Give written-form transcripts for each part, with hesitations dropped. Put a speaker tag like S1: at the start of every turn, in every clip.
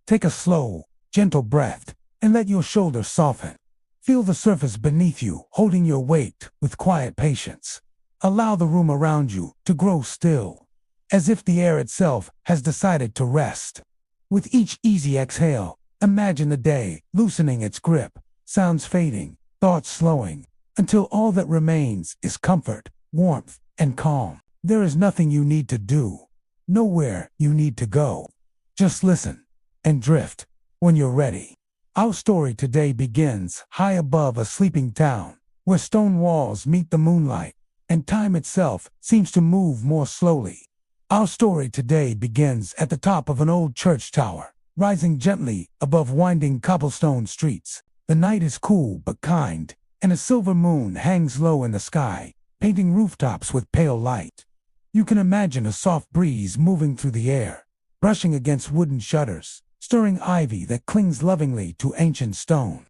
S1: Take a slow, gentle breath and let your shoulders soften. Feel the surface beneath you holding your weight with quiet patience. Allow the room around you to grow still, as if the air itself has decided to rest. With each easy exhale, imagine the day loosening its grip, sounds fading, thoughts slowing, until all that remains is comfort, warmth, and calm. There is nothing you need to do, nowhere you need to go. Just listen and drift when you're ready. Our story today begins high above a sleeping town, where stone walls meet the moonlight, and time itself seems to move more slowly. Our story today begins at the top of an old church tower, rising gently above winding cobblestone streets. The night is cool but kind, and a silver moon hangs low in the sky, painting rooftops with pale light. You can imagine a soft breeze moving through the air, brushing against wooden shutters, stirring ivy that clings lovingly to ancient stone.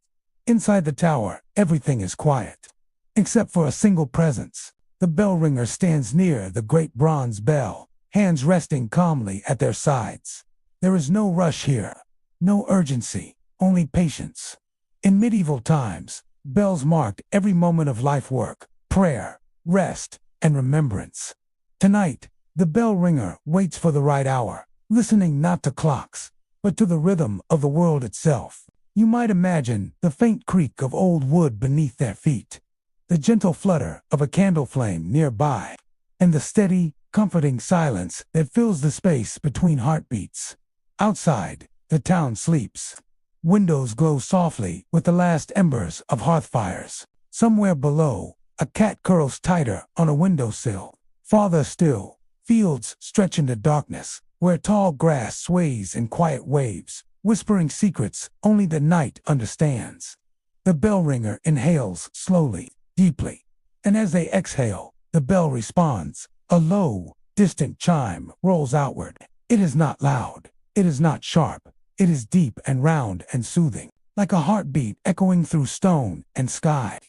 S1: Inside the tower, everything is quiet, except for a single presence. The bell ringer stands near the great bronze bell, hands resting calmly at their sides. There is no rush here, no urgency, only patience. In medieval times, bells marked every moment of life work, prayer, rest, and remembrance. Tonight, the bell ringer waits for the right hour, listening not to clocks, but to the rhythm of the world itself. You might imagine the faint creak of old wood beneath their feet, the gentle flutter of a candle flame nearby, and the steady, comforting silence that fills the space between heartbeats. Outside, the town sleeps. Windows glow softly with the last embers of hearth fires. Somewhere below, a cat curls tighter on a windowsill. Farther still, fields stretch into darkness, where tall grass sways in quiet waves, whispering secrets only the night understands. The bell ringer inhales slowly, deeply, and as they exhale, the bell responds. A low, distant chime rolls outward. It is not loud. It is not sharp. It is deep and round and soothing, like a heartbeat echoing through stone and sky.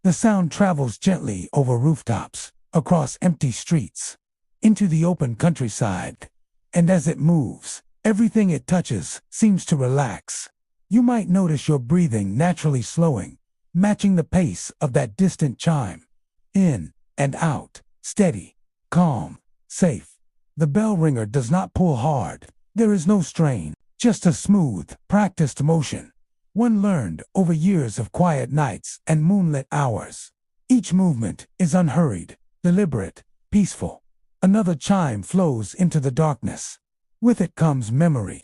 S1: The sound travels gently over rooftops, across empty streets, into the open countryside. And as it moves, everything it touches seems to relax. You might notice your breathing naturally slowing, matching the pace of that distant chime. In and out, steady, calm, safe. The bell ringer does not pull hard. There is no strain, just a smooth, practiced motion, one learned over years of quiet nights and moonlit hours. Each movement is unhurried, deliberate, peaceful. Another chime flows into the darkness. With it comes memory.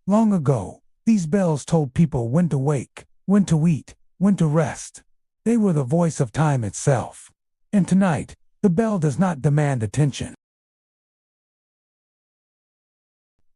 S1: Long ago, these bells told people when to wake, when to eat, when to rest. They were the voice of time itself. And tonight, the bell does not demand attention.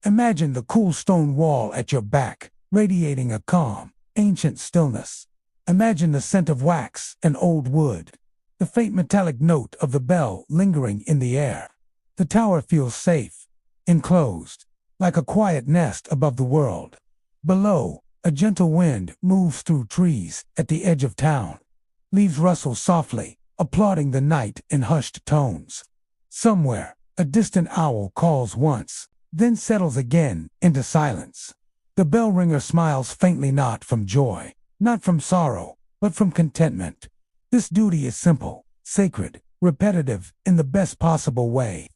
S1: Imagine the cool stone wall at your back, radiating a calm, ancient stillness. Imagine the scent of wax and old wood, the faint metallic note of the bell lingering in the air. The tower feels safe, enclosed, like a quiet nest above the world. Below, a gentle wind moves through trees at the edge of town. Leaves rustle softly, applauding the night in hushed tones. Somewhere, a distant owl calls once, then settles again into silence. The bell ringer smiles faintly, not from joy, not from sorrow, but from contentment. This duty is simple, sacred, repetitive in the best possible way.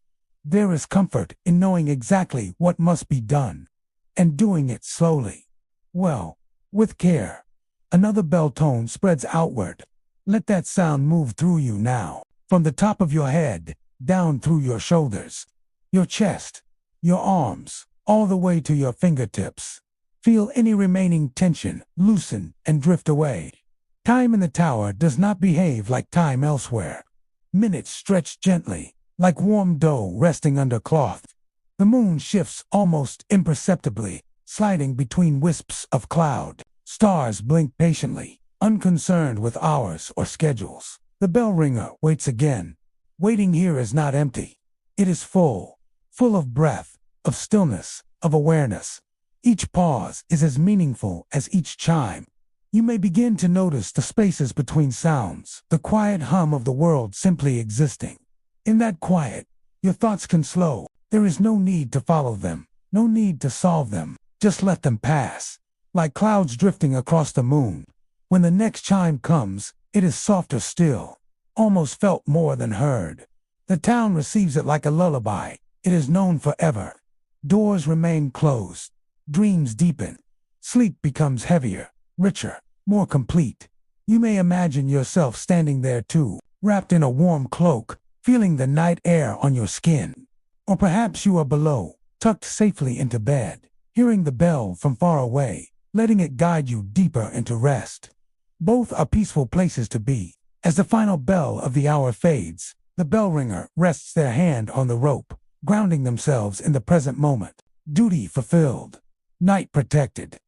S1: There is comfort in knowing exactly what must be done, and doing it slowly. Well, with care. Another bell tone spreads outward. Let that sound move through you now, from the top of your head, down through your shoulders, your chest, your arms, all the way to your fingertips. Feel any remaining tension loosen and drift away. Time in the tower does not behave like time elsewhere. Minutes stretch gently, like warm dough resting under cloth. The moon shifts almost imperceptibly, sliding between wisps of cloud. Stars blink patiently, unconcerned with hours or schedules. The bell ringer waits again. Waiting here is not empty. It is full of breath, of stillness, of awareness. Each pause is as meaningful as each chime. You may begin to notice the spaces between sounds, the quiet hum of the world simply existing. In that quiet, your thoughts can slow. There is no need to follow them, no need to solve them, Just let them pass. Like clouds drifting across the moon. When the next chime comes, it is softer still, almost felt more than heard. The town receives it like a lullaby. It is known forever. Doors remain closed. Dreams deepen. Sleep becomes heavier, richer, more complete. You may imagine yourself standing there too, wrapped in a warm cloak, feeling the night air on your skin. Or perhaps you are below, tucked safely into bed, hearing the bell from far away, letting it guide you deeper into rest. Both are peaceful places to be. As the final bell of the hour fades, the bell ringer rests their hand on the rope, grounding themselves in the present moment. Duty fulfilled. Night protected.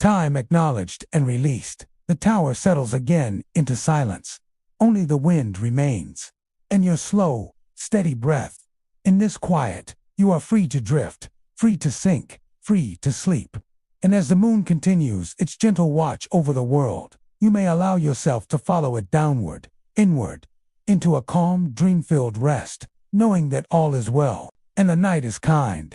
S1: Time acknowledged and released. The tower settles again into silence. Only the wind remains. And your slow, steady breath. In this quiet, you are free to drift, free to sink, free to sleep. And as the moon continues its gentle watch over the world, you may allow yourself to follow it downward, inward, into a calm, dream-filled rest, knowing that all is well, and the night is kind.